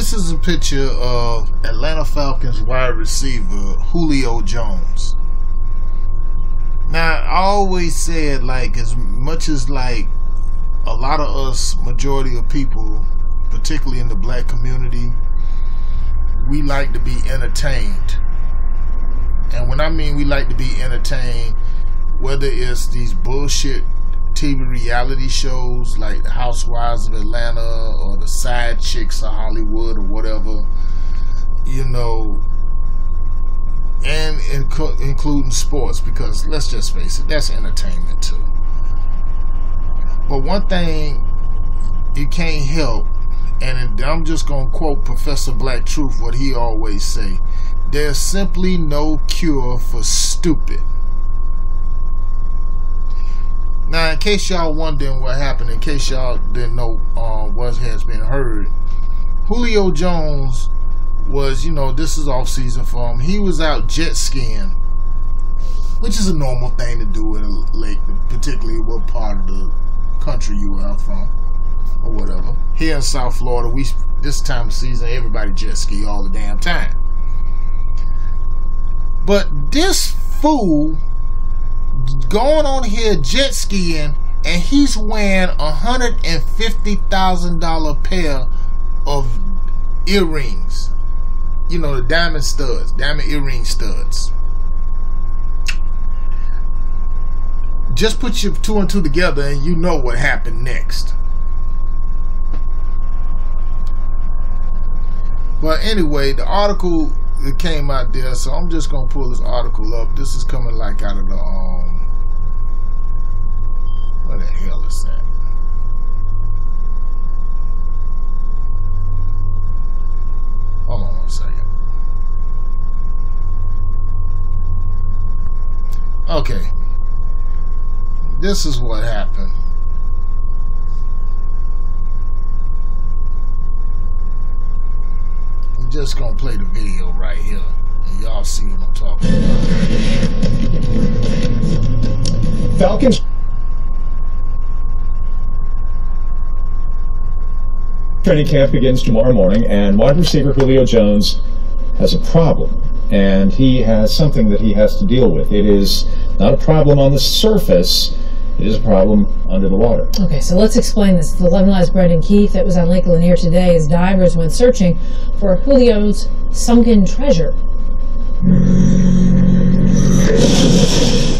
this is a picture of Atlanta Falcons wide receiver Julio Jones. Now, I always said, like, as much as like a lot of us, majority of people, particularly in the black community, we like to be entertained. And when I mean we like to be entertained, whether it's these bullshit TV reality shows like the Housewives of Atlanta or the Side Chicks of Hollywood or whatever, you know, and including sports, because let's just face it, that's entertainment too. But one thing you can't help, and I'm just going to quote Professor Black Truth, what he always say: there's simply no cure for stupid. Now, in case y'all wondering what happened, in case y'all didn't know what has been heard, Julio Jones was, you know, this is off season for him. He was out jet skiing, which is a normal thing to do in a lake, particularly what part of the country you are from or whatever. Here in South Florida, this time of season, everybody jet ski all the damn time. But this fool going on here jet skiing, and he's wearing $150,000 pair of earrings. You know, the diamond studs, diamond earring studs. Just put your two and two together and you know what happened next. But anyway, the article that came out there, so I'm just gonna pull this article up. This is coming like out of the what the hell is that? Hold on one second. Okay. This is what happened. I'm just gonna play the video right here, and y'all see what I'm talking about. Falcons training camp begins tomorrow morning, and wide receiver Julio Jones has a problem, and he has something that he has to deal with. It is not a problem on the surface. It is a problem under the water. Okay, so let's explain this. The 11 Live's Brendan Keith that was on Lake Lanier today as divers went searching for Julio's sunken treasure.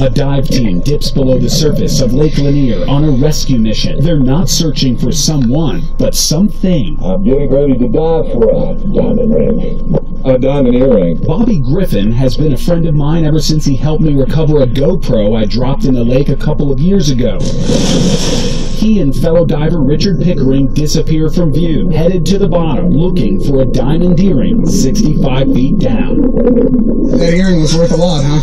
A dive team dips below the surface of Lake Lanier on a rescue mission. They're not searching for someone, but something. I'm getting ready to dive for a diamond ring. A diamond earring. Bobby Griffin has been a friend of mine ever since he helped me recover a GoPro I dropped in the lake a couple of years ago. He and fellow diver Richard Pickering disappear from view, headed to the bottom, looking for a diamond earring 65 feet down. That earring was worth a lot, huh?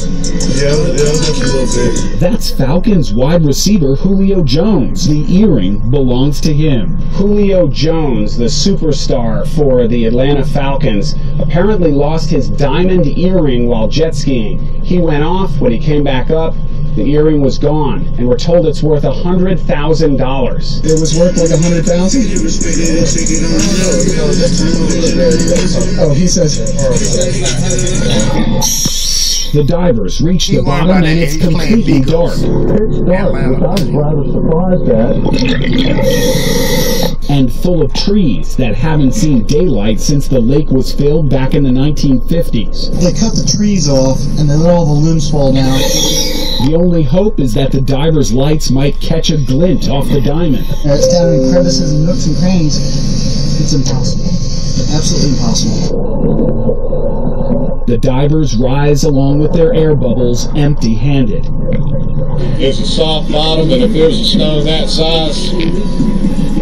Yeah, just a little bit. That's Falcons wide receiver Julio Jones. The earring belongs to him. Julio Jones, the superstar for the Atlanta Falcons, apparently lost his diamond earring while jet skiing. He went off. When he came back up, the earring was gone, and we're told it's worth $100,000. It was worth like $100,000? Oh, he says. The divers reach the bottom and it's completely dark. It's dark, which I was rather surprised at. And full of trees that haven't seen daylight since the lake was filled back in the 1950s. They cut the trees off and they let all the limbs fall down. The only hope is that the divers' lights might catch a glint off the diamond. It's down in crevices and nooks and crannies. It's impossible. Absolutely impossible. The divers rise along with their air bubbles empty-handed. It's a soft bottom, and if there's a stone that size...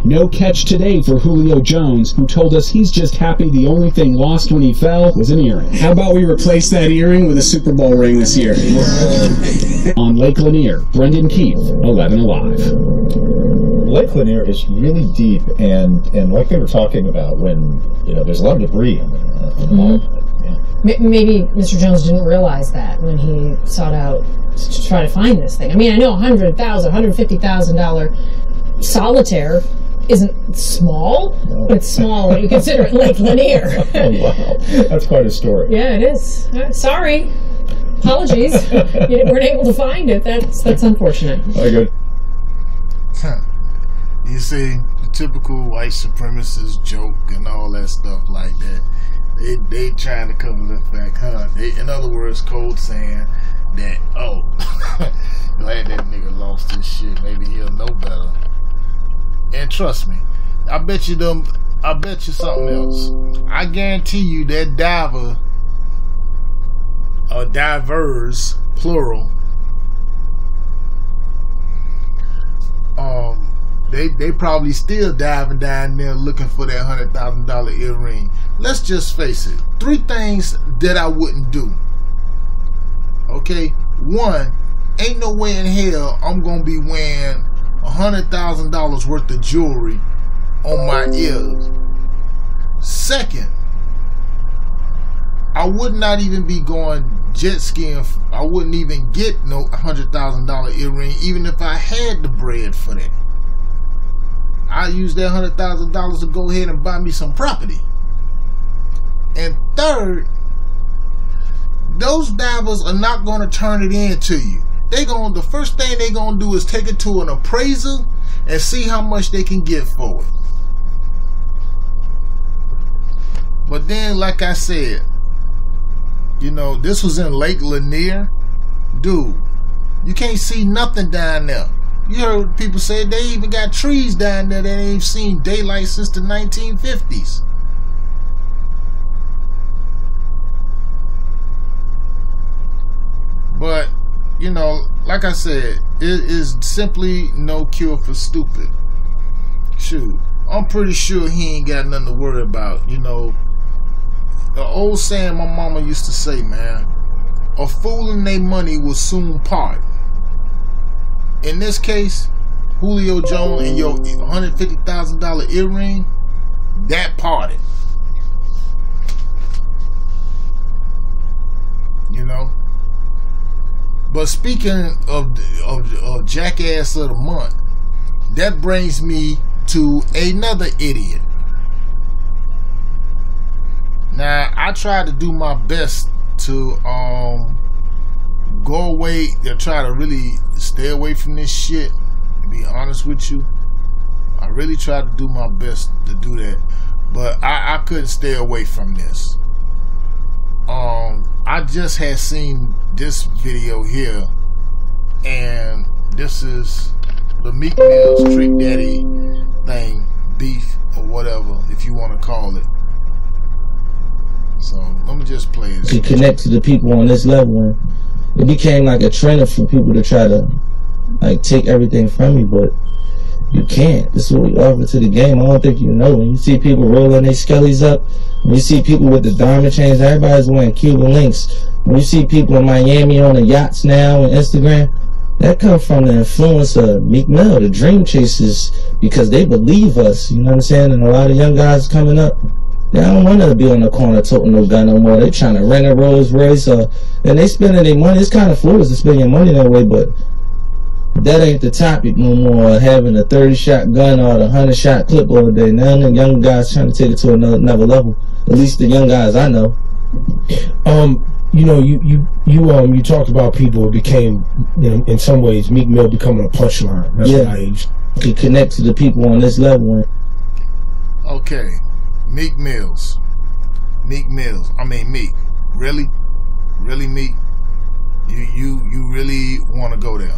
No catch today for Julio Jones, who told us he's just happy the only thing lost when he fell was an earring. How about we replace that earring with a Super Bowl ring this year? On Lake Lanier, Brendan Keith, 11 Alive. Lake Lanier is really deep, and like they were talking about, when there's a lot of debris on the bottom. Maybe Mr. Jones didn't realize that when he sought out to try to find this thing. I mean, I know $150,000 solitaire isn't small, but it's small when you consider it Lake Lanier. Oh, wow. That's quite a story. Yeah, it is. Sorry. Apologies. You weren't able to find it. That's unfortunate. Very good. You see, the typical white supremacist joke and all that stuff like that. They trying to cover the fact, in other words, code saying that, oh, glad that nigga lost his shit. Maybe he'll know better. And trust me, I bet you something else. I guarantee you that diver, or divers, plural, they probably still diving down there looking for that $100,000 earring. Let's just face it. 3 things that I wouldn't do. Okay? 1, ain't no way in hell I'm gonna be wearing $100,000 worth of jewelry on my ears. 2nd, I would not even be going jet skiing. I wouldn't even get no $100,000 earring, even if I had the bread for that. I use that $100,000 to go ahead and buy me some property. And 3rd, those divers are not going to turn it in to you. The first thing they're going to do is take it to an appraiser and see how much they can get for it. But then, like I said, you know, this was in Lake Lanier. Dude, you can't see nothing down there. You heard people say they even got trees down there that ain't seen daylight since the 1950s. But, you know, like I said, it is simply no cure for stupid. Shoot, I'm pretty sure he ain't got nothing to worry about. You know, the old saying my mama used to say, man, a fool and their money will soon part. In this case, Julio Jones and your $150,000 earring, that parted. You know? But speaking of jackass of the month, that brings me to another idiot. Now, I try to do my best to go away, to try to really stay away from this shit, to be honest with you. I really try to do my best to do that, but I couldn't stay away from this. I just had seen this video here, and this is the Meek Mill's Trick Daddy thing, beef or whatever, if you want to call it. So let me just play this. To connect to the people on this level, it became like a trend for people to try to like take everything from you, but you can't. This is what we offer to the game. I don't think you know. When you see people rolling their skellies up, when you see people with the diamond chains, everybody's wearing Cuban links. When you see people in Miami on the yachts now and Instagram, that comes from the influence of Meek Mill, the Dream Chasers, because they believe us. You know what I'm saying? And a lot of young guys coming up, they don't want to be on the corner toting no gun no more. They trying to rent a Rolls Royce, and they spending their money. It's kind of foolish to spend your money that way, but that ain't the topic no more. Having a 30-shot gun or the 100-shot clip all day. Now the young guys trying to take it to another level. At least the young guys I know. You know, you talked about people became, you know, in some ways Meek Mill becoming a punchline. That's what I age. To connect to the people on this level. Okay. Meek Mills. I mean Meek. Really? Really, Meek? You really want to go there?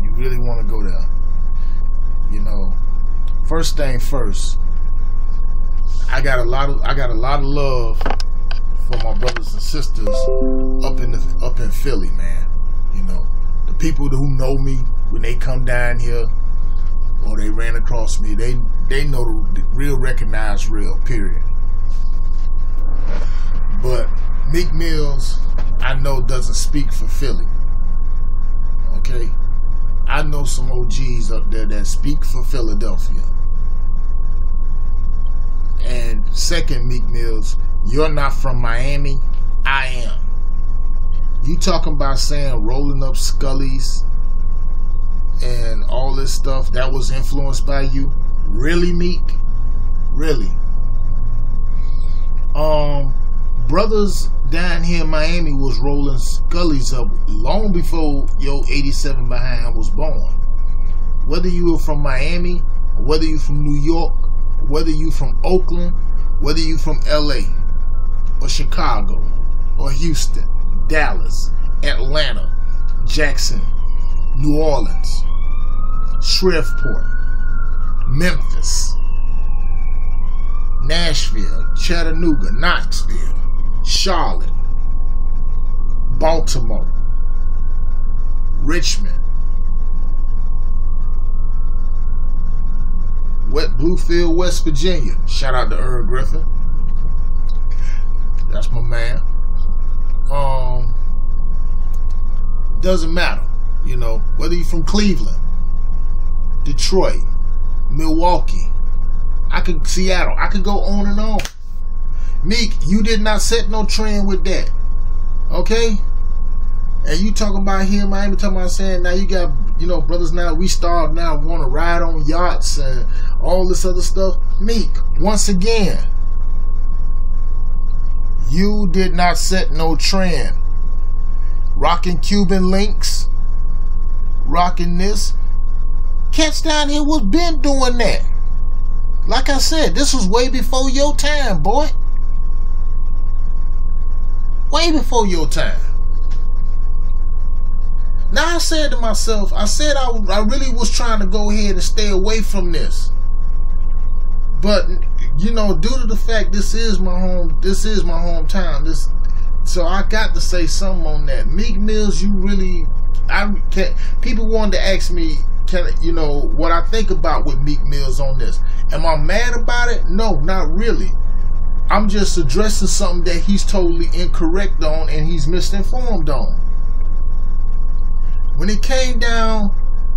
You really want to go there? You know, first thing first, I got a lot of love for my brothers and sisters up in Philly, man. You know, the people who know me when they come down here or they ran across me, they know the real recognize real, period. But Meek Mills, I know, doesn't speak for Philly. Okay? I know some OGs up there that speak for Philadelphia. And second, Meek Mills, you're not from Miami. I am. You talking about saying rolling up Scullies all this stuff, that was influenced by you? Really, Meek? Really? Brothers down here in Miami was rolling scullies up long before your 87 behind was born. Whether you were from Miami, or whether you from New York, whether you from Oakland, whether you from LA, or Chicago, or Houston, Dallas, Atlanta, Jackson, New Orleans, Shreveport, Memphis, Nashville, Chattanooga, Knoxville, Charlotte, Baltimore, Richmond, Bluefield, West Virginia. Shout out to Earl Griffin. That's my man. Doesn't matter, you know, whether you're from Cleveland, Detroit, Milwaukee, Seattle, I could go on and on. Meek, you did not set no trend with that. Okay? And you talking about here in Miami, talking about saying now you got, you know, brothers now, we start now want to ride on yachts and all this other stuff. Meek, once again, you did not set no trend. Rocking Cuban links, rocking this. Cats down here was been doing that. Like I said, this was way before your time, boy. Way before your time. Now I said to myself, I said I really was trying to go ahead and stay away from this. But, you know, due to the fact this is my hometown, so I got to say something on that. Meek Mills, you really, people wanted to ask me, you know, what I think about with Meek Mills on this. Am I mad about it? No, not really. I'm just addressing something that he's totally incorrect on and he's misinformed on. When it came down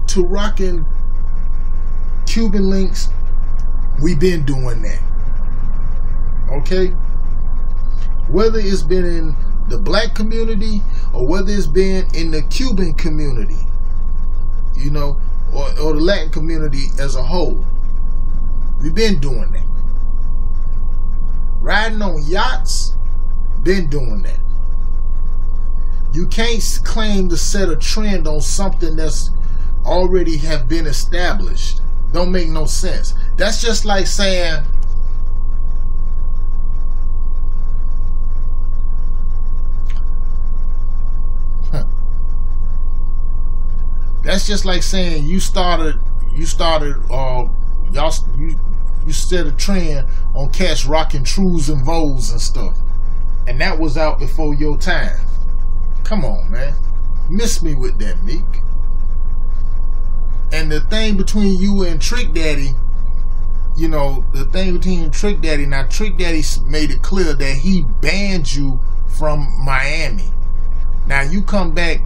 to rocking Cuban links, we've been doing that. Okay? Whether it's been in the black community or whether it's been in the Cuban community, you know, or the Latin community as a whole, we've been doing that. Riding on yachts, been doing that. You can't claim to set a trend on something that's already have been established. Don't make no sense. That's just like saying, that's just like saying you set a trend on cats rocking trues and vows and stuff, and that was out before your time. Come on, man. Miss me with that, Meek. And the thing between you and Trick Daddy, you know, the thing between Trick Daddy, now Trick Daddy made it clear that he banned you from Miami. Now you come back,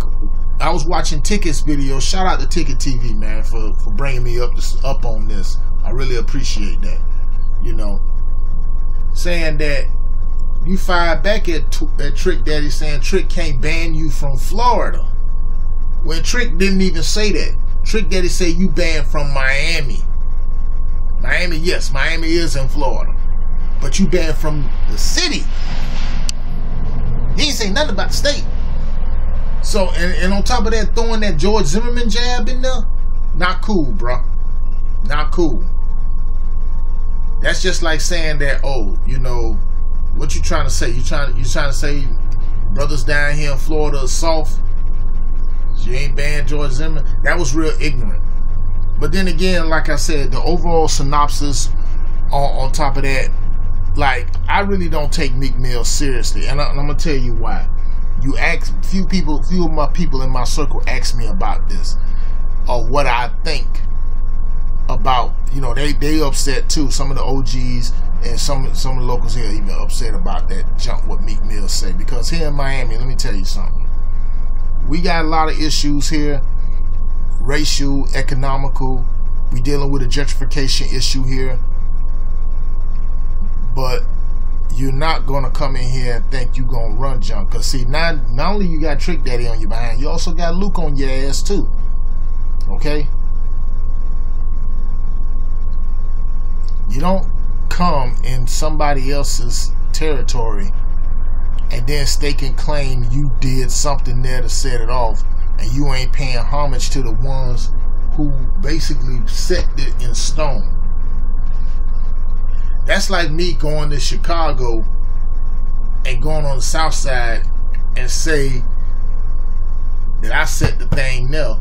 I was watching Ticket's video. Shout out to Ticket TV, man, for bringing me up on this. I really appreciate that. You know, saying that you fired back at Trick Daddy saying Trick can't ban you from Florida. When Trick didn't even say that. Trick Daddy said you banned from Miami. Miami, yes, Miami is in Florida. But you banned from the city. He ain't say nothing about the state. So, and on top of that, throwing that George Zimmerman jab in there, not cool, bro. Not cool. That's just like saying that, oh, you know, what you trying to say? You trying to say brothers down here in Florida are soft? You ain't banned George Zimmerman? That was real ignorant. But then again, like I said, the overall synopsis on top of that, like, I really don't take Meek Mill seriously, and I'm gonna tell you why. You ask few of my people in my circle ask me about this, or what I think about. You know, they upset too. Some of the OGs and some of the locals here even upset about that jump what Meek Mill say, because here in Miami, let me tell you something. We got a lot of issues here, racial, economical. We dealing with a gentrification issue here. But you're not going to come in here and think you're going to run junk. Because, see, not only you got Trick Daddy on your behind, you also got Luke on your ass, too. Okay? You don't come in somebody else's territory and then stake and claim you did something there to set it off, and you ain't paying homage to the ones who basically set it in stone. That's like me going to Chicago and going on the south side and say that I set the thing there,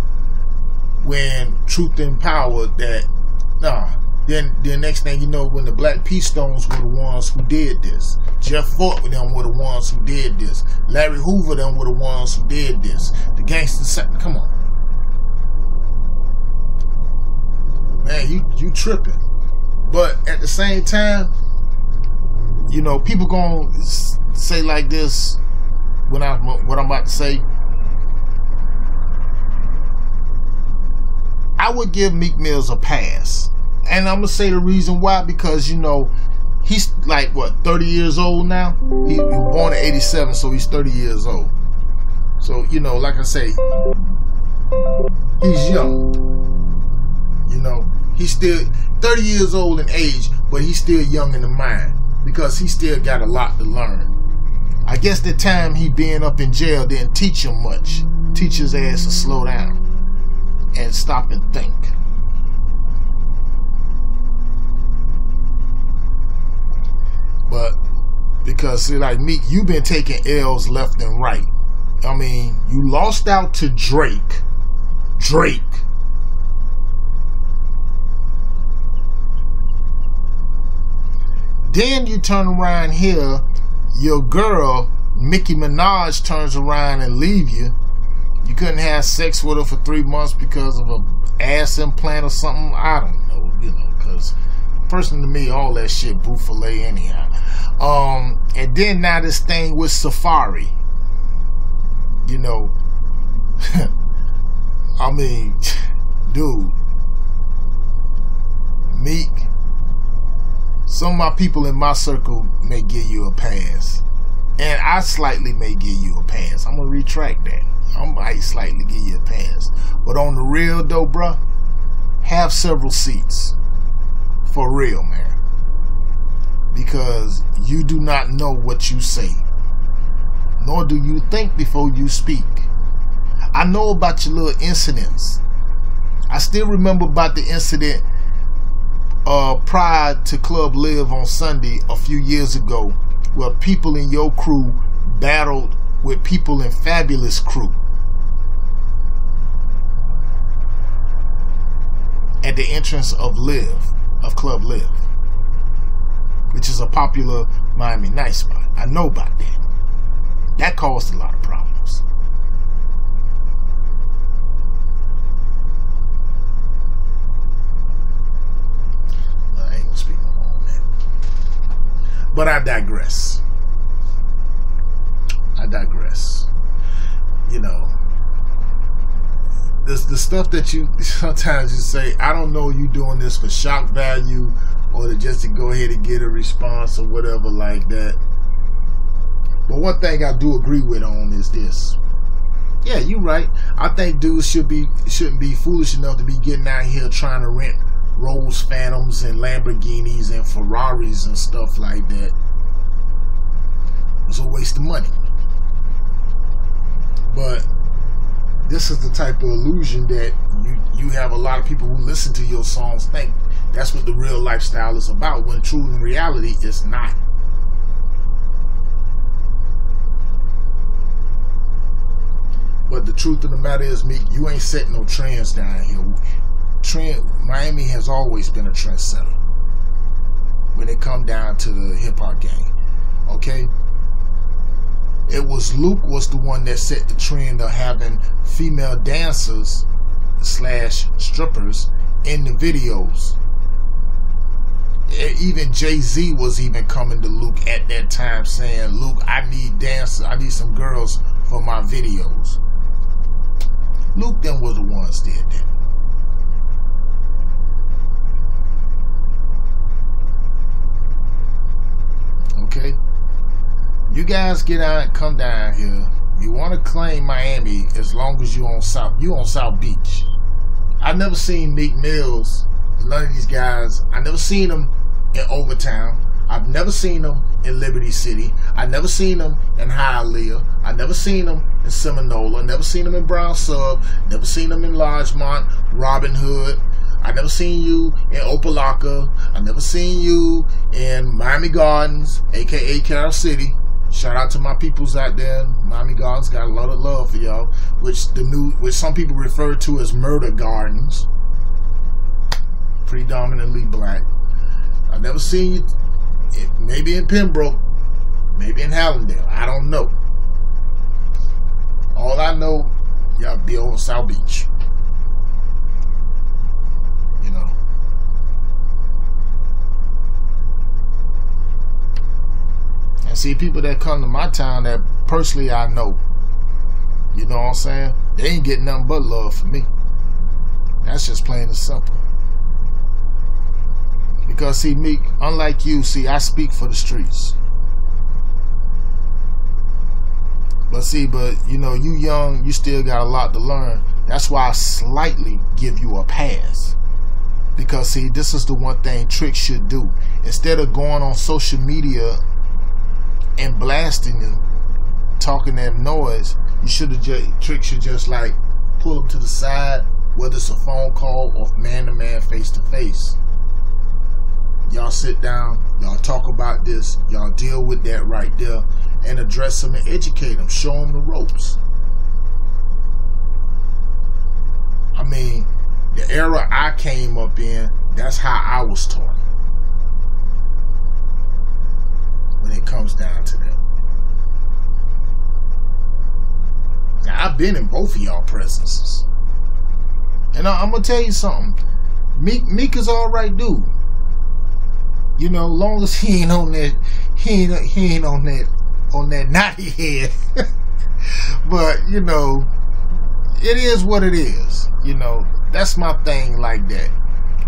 when truth and power that, nah. Then the next thing you know, when the Black Peace Stones were the ones who did this. Jeff Fort with them were the ones who did this. Larry Hoover them were the ones who did this. The gangsters, come on. Man, you tripping. But at the same time, you know, people gonna say like this when what I'm about to say. I would give Meek Mills a pass. And I'm going to say the reason why, because, you know, he's like, what, 30 years old now? He was born in 87, so he's 30 years old. So, you know, like I say, he's young. You know, he's still 30 years old in age, but he's still young in the mind, because he still got a lot to learn. I guess the time he being up in jail didn't teach him much. Teach his ass to slow down and stop and think. But because, see, like Meek, you've been taking L's left and right. I mean, you lost out to Drake. Then you turn around here, your girl, Nicki Minaj, turns around and leave you. You couldn't have sex with her for 3 months because of an ass implant or something. I don't know, you know, because personally to me, all that shit buffale anyhow. And then now this thing with Safari. You know, I mean, dude, Meek, some of my people in my circle may give you a pass. And I slightly may give you a pass. I'm going to retract that. I might slightly give you a pass. But on the real though, bruh, have several seats. For real, man. Because you do not know what you say. Nor do you think before you speak. I know about your little incidents. I still remember about the incident prior to Club Live on Sunday a few years ago, where people in your crew battled with people in Fabulous crew at the entrance of Club Live, which is a popular Miami night spot. I know about that. That caused a lot of problems. I ain't gonna speak no more on that. But I digress. You know, the stuff that you sometimes you say, I don't know, you doing this for shock value or just to go ahead and get a response or whatever like that. But one thing I do agree with on is this. Yeah, you're right. I think dudes shouldn't be foolish enough to be getting out here trying to rent Rolls Phantoms and Lamborghinis and Ferraris and stuff like that. It's a waste of money. But this is the type of illusion that you have a lot of people who listen to your songs think that's what the real lifestyle is about, when true in reality it's not. But the truth of the matter is, Meek, you ain't setting no trends down here. Miami has always been a trendsetter when it come down to the hip-hop game. Okay? It was Luke was the one that set the trend of having female dancers / strippers in the videos. Even Jay-Z was even coming to Luke at that time saying, Luke, I need dancers, I need some girls for my videos. Luke them was the ones did that. Okay? You guys get out, come down here. You want to claim Miami as long as you on South Beach. I've never seen Meek Mills, none of these guys. I never seen them in Overtown. I've never seen them in Liberty City. I've never seen them in Hialeah. I've never seen them in Seminole. Never seen them in Brown Sub. Never seen them in Largemont, Robin Hood. I've never seen you in Opelika. I've never seen you in Miami Gardens, aka Carol City. Shout out to my peoples out there. Miami Gardens got a lot of love for y'all, which some people refer to as murder gardens. Predominantly black. I've never seen you, maybe in Pembroke, maybe in Hallandale. I don't know. All I know, y'all be on South Beach. You know. And see, people that come to my town that personally I know, you know what I'm saying? They ain't getting nothing but love from me. That's just plain and simple. Because see, Meek, unlike you, see, I speak for the streets. But you know, you young, you still got a lot to learn. That's why I slightly give you a pass. Because see, this is the one thing Trick should do. Instead of going on social media and blasting them, talking them noise, Trick should just like pull them to the side, whether it's a phone call or man to man, face to face. Y'all sit down, y'all talk about this, y'all deal with that right there, and address them and educate them, show them the ropes. I mean, the era I came up in, that's how I was taught. When it comes down to that. Now, I've been in both of y'all presences. And I'm going to tell you something. Meek is alright dude. You know, long as he ain't on that, he ain't on that naughty head. But, you know, it is what it is. You know, that's my thing like that.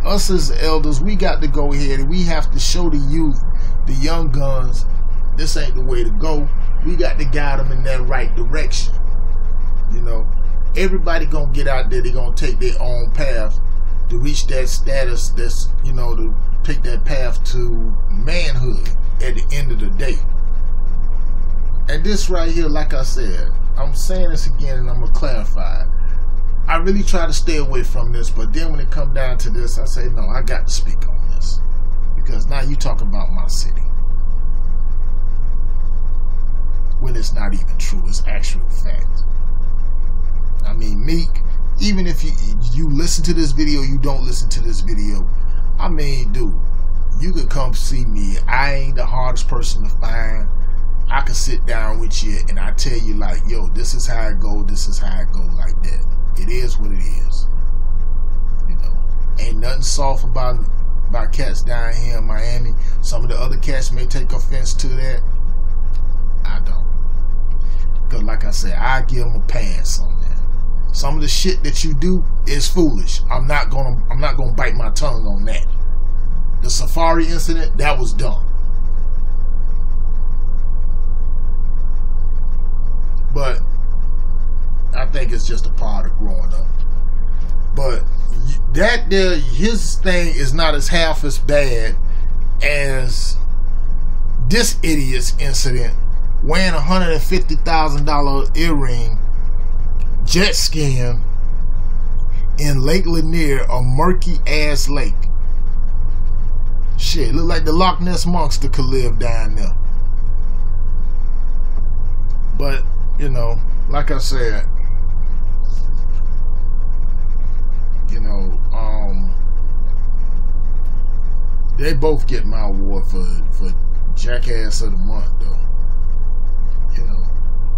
Us as elders, we got to go ahead and we have to show the youth, the young guns, this ain't the way to go. We got to guide them in that right direction. You know, everybody gonna get out there, they gonna take their own path to reach that status that's, you know, to take that path to manhood at the end of the day. And this right here, like I said, I'm saying this again and I'm going to clarify. I really try to stay away from this, but then when it come down to this, I say, no, I got to speak on this. Because now you talk about my city. When it's not even true, it's actual fact. I mean, Meek, even if you listen to this video, you don't listen to this video, I mean, dude, you could come see me. I ain't the hardest person to find. I can sit down with you and I tell you like, yo, this is how it go, this is how it go, like that. It is what it is. You know, ain't nothing soft about cats down here in Miami. Some of the other cats may take offense to that. I don't. Because like I said, I give them a pass on that. Some of the shit that you do is foolish. I'm not gonna bite my tongue on that. The Safari incident, that was dumb. But I think it's just a part of growing up. But that there, his thing is not as half as bad as this idiot's incident, wearing a $150,000 earring, jet skiing in Lake Lanier, a murky ass lake. Shit, look like the Loch Ness Monster could live down there. But, you know, like I said, you know, they both get my award for Jackass of the Month, though. You know,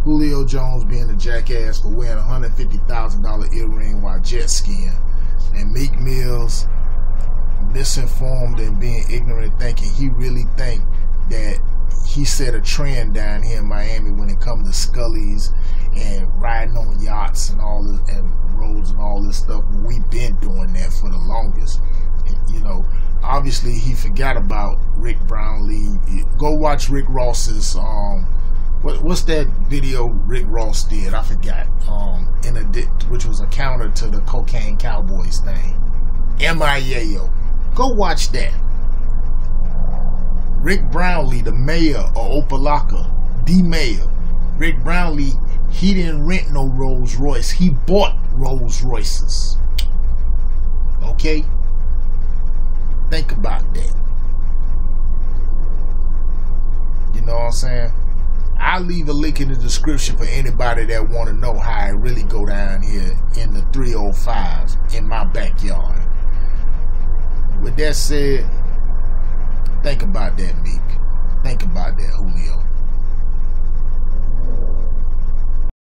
Julio Jones being a jackass for wearing a $150,000 earring while jet skiing, and Meek Mill's misinformed and being ignorant, thinking he really think that he set a trend down here in Miami when it comes to Scullies and riding on yachts and all this, and roads and all this stuff. We've been doing that for the longest. You know, obviously he forgot about Rick Brownlee. Go watch Rick Ross's what's that video Rick Ross did? I forgot. Which was a counter to the Cocaine Cowboys thing. MIAO. Go watch that. Rick Brownlee, the mayor of Opelika, the mayor, Rick Brownlee, he didn't rent no Rolls Royce. He bought Rolls Royces. Okay? Think about that. You know what I'm saying? I'll leave a link in the description for anybody that want to know how it really go down here in the 305 in my backyard. With that said, think about that, Meek. Think about that, Julio.